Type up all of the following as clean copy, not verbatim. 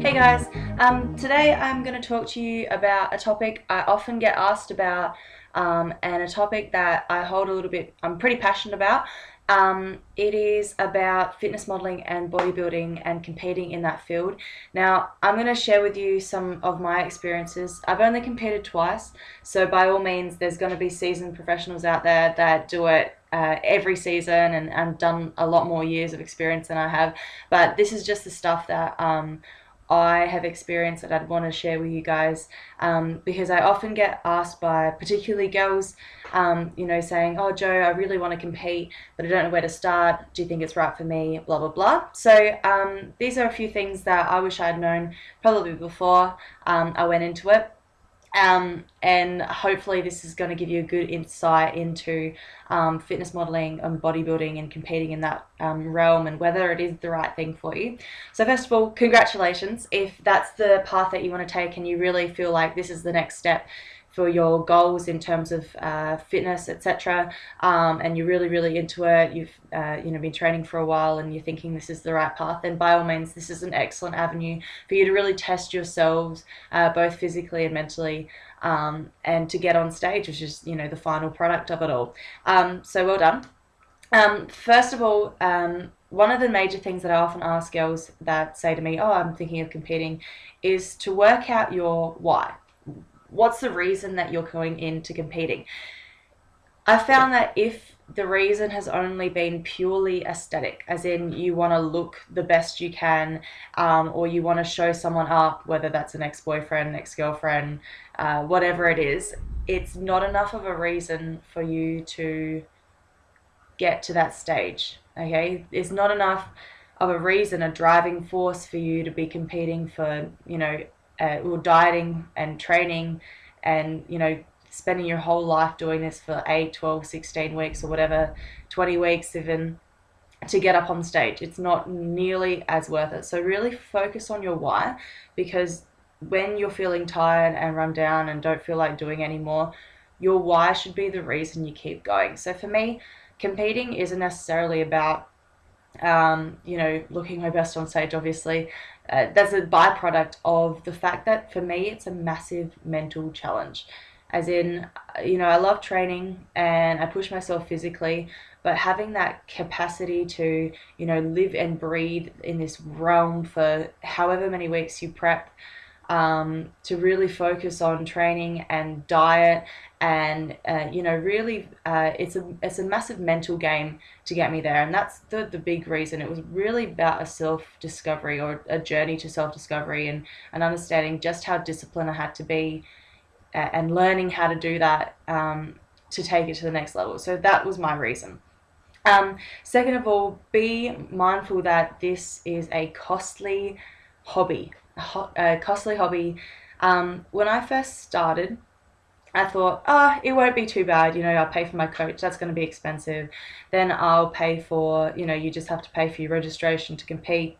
Hey guys, today I'm going to talk to you about a topic I often get asked about, and a topic that I hold a little bit, I'm pretty passionate about. It is about fitness modeling and bodybuilding and competing in that field. Now, I'm going to share with you some of my experiences. I've only competed twice, so by all means, there's going to be seasoned professionals out there that do it every season and done a lot more years of experience than I have. But this is just the stuff that I have experienced that I'd want to share with you guys, because I often get asked by particularly girls, saying, "Oh, Joe, I really want to compete, but I don't know where to start. Do you think it's right for me? Blah, blah, blah." So these are a few things that I wish I had known probably before I went into it. And hopefully this is going to give you a good insight into fitness modeling and bodybuilding and competing in that realm and whether it is the right thing for you. So first of all, congratulations if that's the path that you want to take and you really feel like this is the next step for your goals in terms of fitness, etc. And you're really into it. You've been training for a while and you're thinking this is the right path. Then by all means, this is an excellent avenue for you to really test yourselves, both physically and mentally, and to get on stage, which is the final product of it all. So well done. First of all, one of the major things that I often ask girls that say to me, "Oh, I'm thinking of competing," is to work out your why. What's the reason that you're going into competing? I found that if the reason has only been purely aesthetic, as in you want to look the best you can, or you want to show someone up, whether that's an ex-boyfriend, ex-girlfriend, whatever it is, it's not enough of a reason for you to get to that stage, okay? It's not enough of a reason, a driving force for you to be competing for, or dieting and training and, spending your whole life doing this for 8, 12, 16 weeks or whatever, 20 weeks even, to get up on stage. It's not nearly as worth it. So really focus on your why, because when you're feeling tired and run down and don't feel like doing anymore, your why should be the reason you keep going. So for me, competing isn't necessarily about looking my best on stage, obviously. That's a byproduct of the fact that for me it's a massive mental challenge. As in, I love training and I push myself physically, but having that capacity to, live and breathe in this realm for however many weeks you prep, to really focus on training and diet and really it's a massive mental game to get me there, and that's the big reason. It was really about a self-discovery or a journey to self-discovery and understanding just how disciplined I had to be, and learning how to do that, to take it to the next level. So that was my reason. Second of all, be mindful that this is a costly hobby. When I first started, I thought, it won't be too bad. I'll pay for my coach. That's going to be expensive. Then I'll pay for, you just have to pay for your registration to compete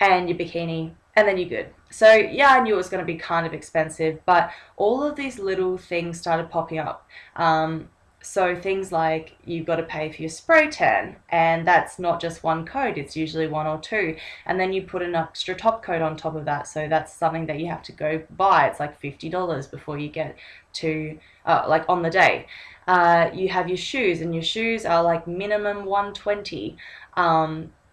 and your bikini, and then you're good. So yeah, I knew it was going to be kind of expensive, but all of these little things started popping up. So things like you've got to pay for your spray tan, and that's not just one coat, it's usually one or two. And then you put an extra top coat on top of that, so that's something that you have to go buy. It's like $50 before you get to, like on the day. You have your shoes, and your shoes are like minimum $120,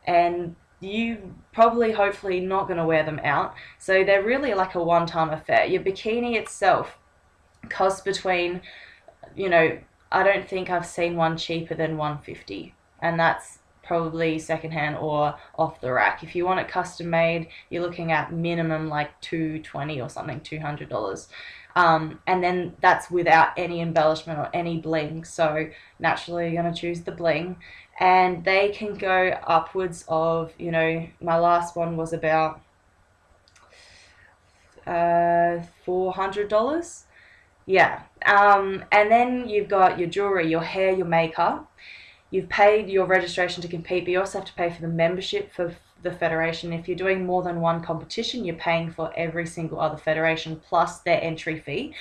and you probably hopefully not going to wear them out, so they're really like a one-time affair. Your bikini itself costs between, I don't think I've seen one cheaper than $150, and that's probably secondhand or off the rack. If you want it custom made, you're looking at minimum like $220 or something, $200. And then that's without any embellishment or any bling. So naturally you're going to choose the bling, and they can go upwards of, my last one was about $400. Yeah. And then you've got your jewelry, your hair, your makeup. You've paid your registration to compete, but you also have to pay for the membership for the federation. If you're doing more than one competition, you're paying for every single other federation plus their entry fee.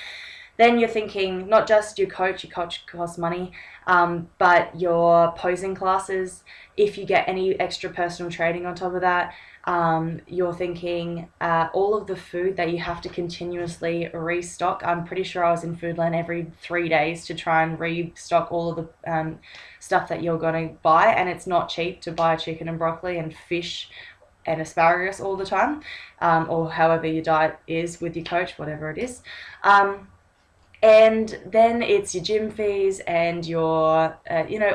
Then you're thinking not just your coach costs money, but your posing classes, if you get any extra personal training on top of that. You're thinking all of the food that you have to continuously restock. I'm pretty sure I was in Foodland every 3 days to try and restock all of the stuff that you're going to buy, and it's not cheap to buy chicken and broccoli and fish and asparagus all the time, or however your diet is with your coach, whatever it is. And then it's your gym fees and your,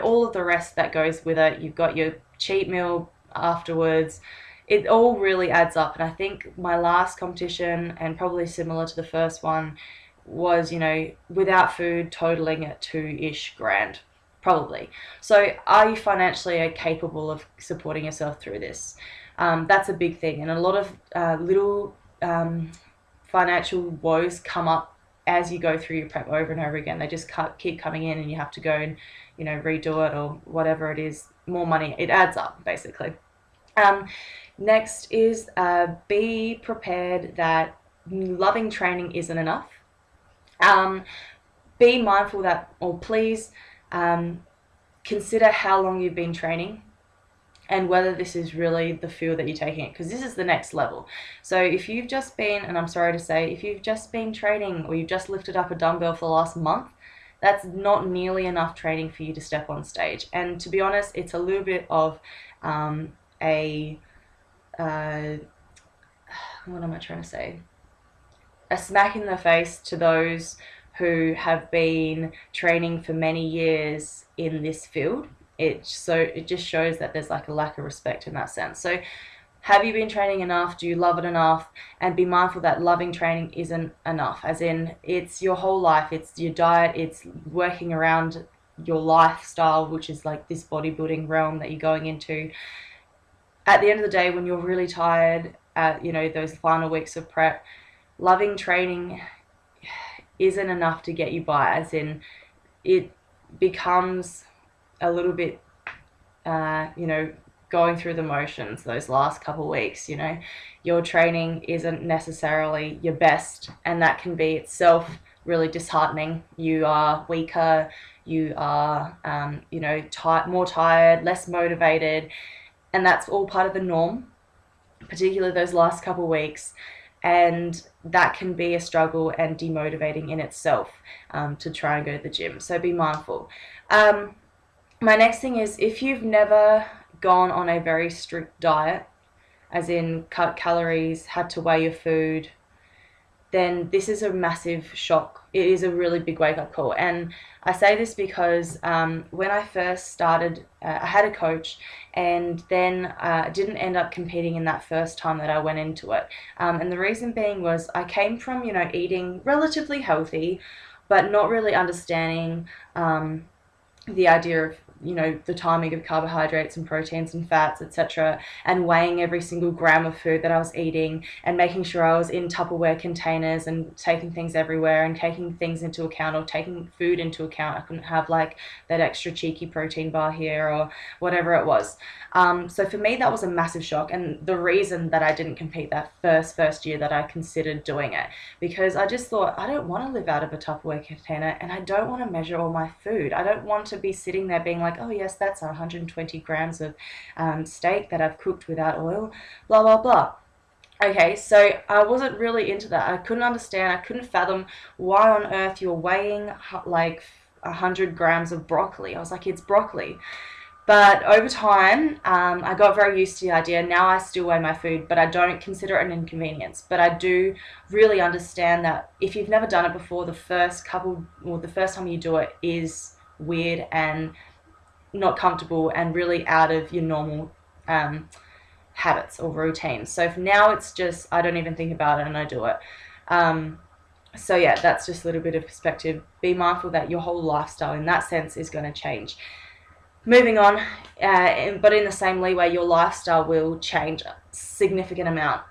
all of the rest that goes with it. You've got your cheat meal afterwards. It all really adds up. And I think my last competition, and probably similar to the first one, was, without food, totaling at 2-ish grand, probably. So are you financially capable of supporting yourself through this? That's a big thing. And a lot of little financial woes come up as you go through your prep over and over again. They just keep coming in, and you have to go and redo it or whatever it is. More money, it adds up basically. Next is be prepared that loving training isn't enough. Be mindful that, or please consider how long you've been training and whether this is really the field that you're taking it, because this is the next level. So if you've just been, and I'm sorry to say, if you've just been training or you've just lifted up a dumbbell for the last month, that's not nearly enough training for you to step on stage. And to be honest, it's a little bit of what am I trying to say? A smack in the face to those who have been training for many years in this field. It just shows that there's like a lack of respect in that sense. So have you been training enough? Do you love it enough? And be mindful that loving training isn't enough, as in it's your whole life, it's your diet, it's working around your lifestyle, which is like this bodybuilding realm that you're going into. At the end of the day, when you're really tired at those final weeks of prep, loving training isn't enough to get you by, as in it becomes a little bit going through the motions those last couple weeks. Your training isn't necessarily your best, and that can be itself really disheartening. You are weaker, you are more tired, less motivated, and that's all part of the norm, particularly those last couple weeks. And that can be a struggle and demotivating in itself, to try and go to the gym. So be mindful. My next thing is, if you've never gone on a very strict diet, as in cut calories, had to weigh your food, then this is a massive shock. It is a really big wake-up call. And I say this because when I first started, I had a coach, and then didn't end up competing in that first time that I went into it. And the reason being was I came from, eating relatively healthy, but not really understanding the idea of the timing of carbohydrates and proteins and fats, etc., and weighing every single gram of food that I was eating, and making sure I was in Tupperware containers and taking things everywhere and taking things into account, or taking food into account. I couldn't have like that extra cheeky protein bar here or whatever it was. So for me, that was a massive shock, and the reason that I didn't compete that first year that I considered doing it, because I just thought, I don't want to live out of a Tupperware container, and I don't want to measure all my food. I don't want to be sitting there being like, oh yes, that's 120 grams of steak that I've cooked without oil, blah blah blah. Okay, so I wasn't really into that. I couldn't understand, I couldn't fathom why on earth you're weighing like 100 grams of broccoli. I was like, it's broccoli. But over time, I got very used to the idea. Now I still weigh my food, but I don't consider it an inconvenience. But I do really understand that if you've never done it before, the first time you do it is weird and not comfortable and really out of your normal habits or routines. So for now, it's just, I don't even think about it and I do it. So yeah, that's just a little bit of perspective. Be mindful that your whole lifestyle in that sense is going to change. Moving on, but in the same leeway, your lifestyle will change a significant amount.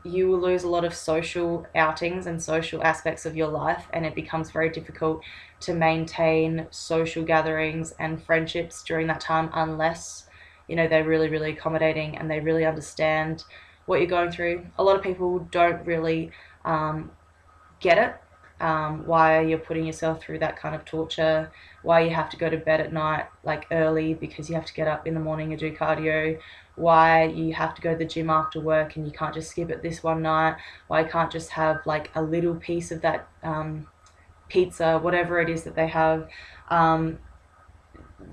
You will lose a lot of social outings and social aspects of your life, and it becomes very difficult to maintain social gatherings and friendships during that time, unless they're really, really accommodating and they really understand what you're going through. A lot of people don't really get it, why you're putting yourself through that kind of torture, why you have to go to bed at night like early because you have to get up in the morning and do cardio, why you have to go to the gym after work and you can't just skip it this one night, why you can't just have like a little piece of that pizza, whatever it is that they have. Um,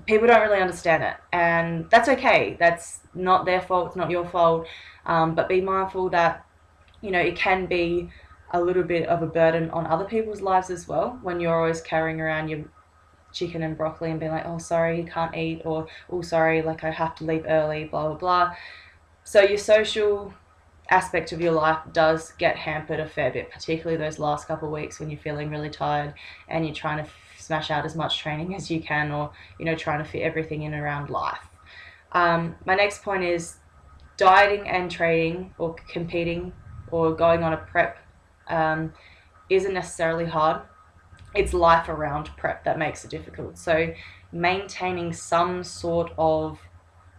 People don't really understand it, and that's okay. That's not their fault, it's not your fault. But be mindful that, it can be a little bit of a burden on other people's lives as well when you're always carrying around your chicken and broccoli and being like, oh, sorry, you can't eat, or oh, sorry, like I have to leave early, blah, blah, blah. So your social aspect of your life does get hampered a fair bit, particularly those last couple of weeks when you're feeling really tired and you're trying to smash out as much training as you can, or trying to fit everything in around life. My next point is dieting and training or competing or going on a prep isn't necessarily hard. It's life around prep that makes it difficult. So maintaining some sort of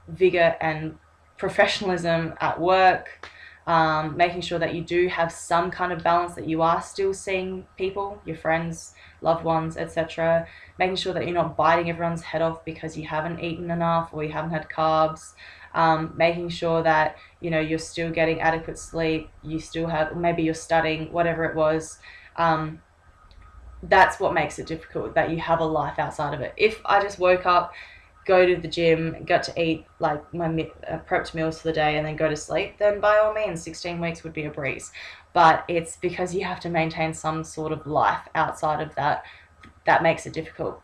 vigor and professionalism at work, making sure that you do have some kind of balance, that you are still seeing people, your friends, loved ones, etc. Making sure that you're not biting everyone's head off because you haven't eaten enough or you haven't had carbs. Making sure that you're still getting adequate sleep, you still have, maybe you're studying, whatever it was. That's what makes it difficult, that you have a life outside of it. If I just woke up, go to the gym, got to eat like my prepped meals for the day and then go to sleep, then by all means 16 weeks would be a breeze. But it's because you have to maintain some sort of life outside of that makes it difficult.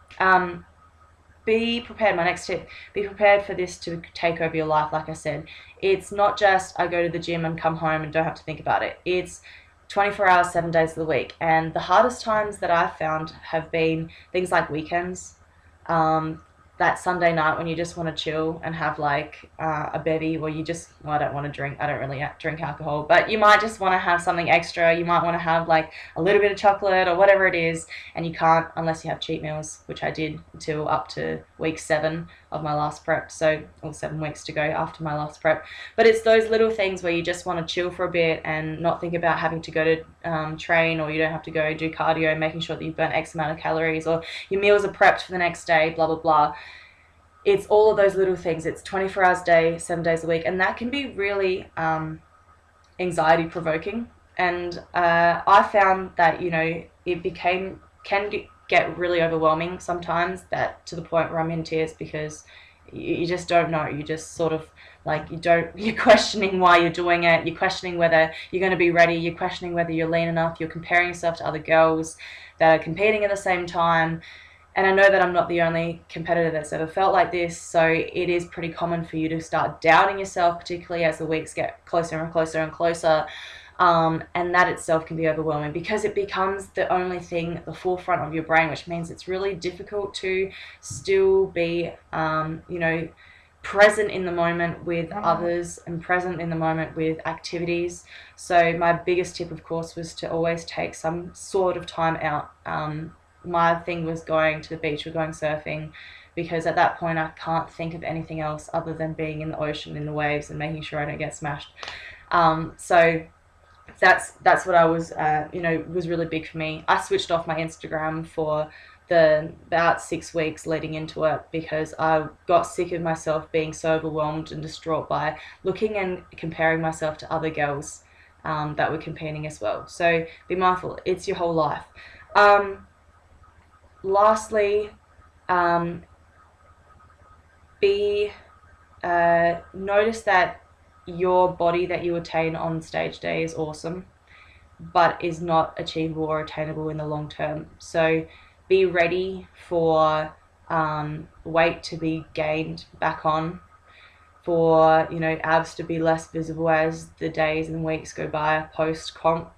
Be prepared. My next tip, be prepared for this to take over your life. Like I said, it's not just I go to the gym and come home and don't have to think about it. It's 24 hours, 7 days of the week. And the hardest times that I've found have been things like weekends, that Sunday night when you just want to chill and have like a bevy, or you just, well, I don't want to drink, I don't really drink alcohol, but you might just want to have something extra. You might want to have like a little bit of chocolate or whatever it is, and you can't unless you have cheat meals, which I did until up to week 7 of my last prep, so, or 7 weeks to go after my last prep. But it's those little things where you just want to chill for a bit and not think about having to go to train, or you don't have to go do cardio, making sure that you've burnt X amount of calories, or your meals are prepped for the next day, blah, blah, blah. It's all of those little things. It's 24 hours a day, 7 days a week, and that can be really anxiety provoking. And I found that it can get really overwhelming sometimes, that to the point where I'm in tears, because you just don't know. You just sort of like you're questioning why you're doing it. You're questioning whether you're going to be ready. You're questioning whether you're lean enough. You're comparing yourself to other girls that are competing at the same time. And I know that I'm not the only competitor that's ever felt like this, so it is pretty common for you to start doubting yourself, particularly as the weeks get closer and closer and closer. And that itself can be overwhelming because it becomes the only thing at the forefront of your brain, which means it's really difficult to still be, present in the moment with others and present in the moment with activities. So my biggest tip, of course, was to always take some sort of time out. My thing was going to the beach or going surfing, because at that point I can't think of anything else other than being in the ocean, in the waves, and making sure I don't get smashed. So that's what I was, was really big for me. I switched off my Instagram for about 6 weeks leading into it, because I got sick of myself being so overwhelmed and distraught by looking and comparing myself to other girls that were competing as well. So be mindful, it's your whole life. Lastly, notice that your body that you attain on stage day is awesome, but is not achievable or attainable in the long term. So be ready for weight to be gained back on, for abs to be less visible as the days and weeks go by post comp.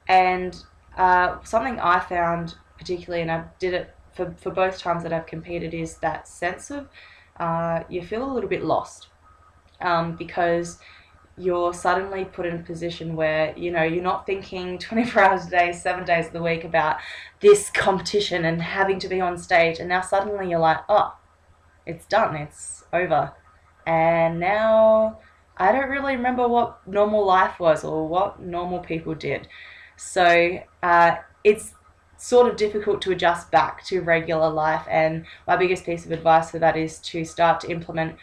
And something I found particularly, and I did it for both times that I've competed, is that sense of you feel a little bit lost, because you're suddenly put in a position where you're not thinking 24 hours a day, 7 days of the week about this competition and having to be on stage, and now suddenly you're like, oh, it's done, it's over, and now I don't really remember what normal life was or what normal people did. So it's sort of difficult to adjust back to regular life. And my biggest piece of advice for that is to start to implement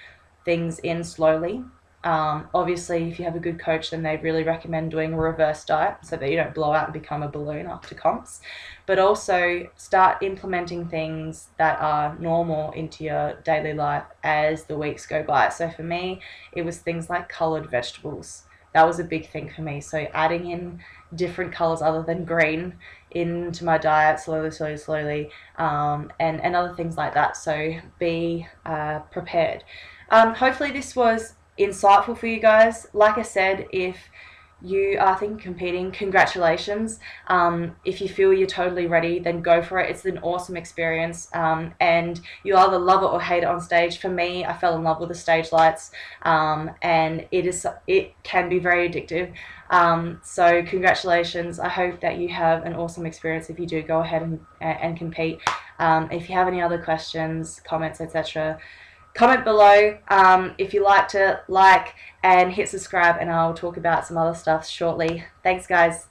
things in slowly. Obviously, if you have a good coach, then they really recommend doing a reverse diet so that you don't blow out and become a balloon after comps. But also start implementing things that are normal into your daily life as the weeks go by. So for me, it was things like coloured vegetables. That was a big thing for me. So adding in different colours other than green into my diet slowly, and other things like that. So be prepared. Hopefully this was insightful for you guys. Like I said, if you are thinking competing, congratulations. If you feel you're totally ready, then go for it. It's an awesome experience, and you either love it or hate it on stage. For me, I fell in love with the stage lights, and it can be very addictive. So congratulations. I hope that you have an awesome experience if you do go ahead and compete. If you have any other questions, comments, etc., comment below. If you like to like and hit subscribe, and I'll talk about some other stuff shortly. Thanks, guys.